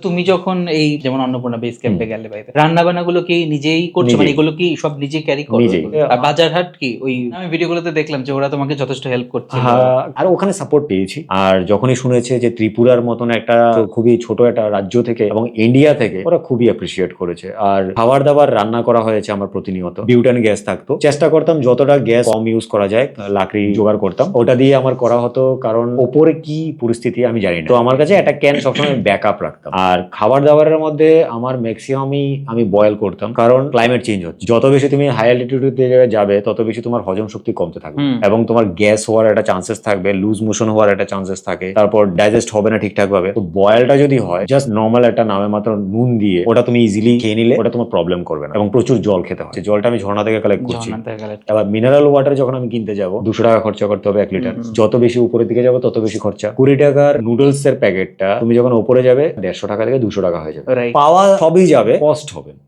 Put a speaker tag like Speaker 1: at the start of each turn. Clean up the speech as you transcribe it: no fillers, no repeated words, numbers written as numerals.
Speaker 1: তুমি যখন এই যেমন অন্নপূর্ণা বেস ক্যাম্পে গেলে বাইরে রান্না বান্না গুলো কি নিজেই করছো, মানে এগুলো কি সব নিজে ক্যারি করো?
Speaker 2: নিজেই।
Speaker 1: আর বাজার হাট কি ওই আমি ভিডিওগুলোতে দেখলাম যে ওরা তোমাকে যথেষ্ট হেল্প করছে।
Speaker 2: আর ওখানে সাপোর্ট পেয়েছি। আর যখনই শুনেছে যে ত্রিপুরার মতন একটা খুবই ছোট একটা রাজ্য থেকে এবং ইন্ডিয়া থেকে, ওরা খুবই অ্যাপ্রিসিয়েট করেছে। আর খাবার দাবার রান্না করা হয়েছে আমার প্রতিনিয়ত। বিউটান গ্যাস থাকতো, চেষ্টা করতাম যতটা গ্যাস কম ইউজ করা যায়, লাকড়ি জোগাড় করতাম, ওটা দিয়ে আমার করা হতো। কারণ ওপরে কি পরিস্থিতি আমি জানি না, তো আমার কাছে একটা ক্যান সবসময় ব্যাকআপ রাখতাম। আর খাবার দাবারের মধ্যে আমার ম্যাক্সিমামই আমি বয়েল করতাম, কারণ ক্লাইমেট চেঞ্জ হচ্ছে, যত বেশি তুমি হাই অ্যালটিটিউডে যাবে তত বেশি তোমার হজম শক্তি কমতে থাকবে এবং তোমার গ্যাস হওয়ার একটা চান্সেস থাকবে, লুজ মোশন হওয়ার একটা চান্সেস থাকে, তারপর ডাইজেস্ট হবে না ঠিকঠাক ভাবে। তো বয়েলটা যদি হয় জাস্ট নর্মাল একটা নামে মাত্র নুন দিয়ে, ওটা তুমি ইজিলি খেয়ে নিলে ওটা তোমার প্রবলেম করবে না। এবং প্রচুর জল খেতে হয়, জলটা আমি ঝর্ণা থেকে কালেক্ট করছি। এবার মিনারেল ওয়াটার যখন আমি কিনতে যাবো 200 টাকা খরচা করতে হবে 1 লিটার। যত বেশি উপরের দিকে যাবো তত বেশি খরচা। 20 টাকার নুডলস এর প্যাকেটটা তুমি যখন উপরে যাবে 150 টাকা থেকে 200 টাকা হয়ে যাবে। পাওয়া সবই যাবে, কস্ট হবে।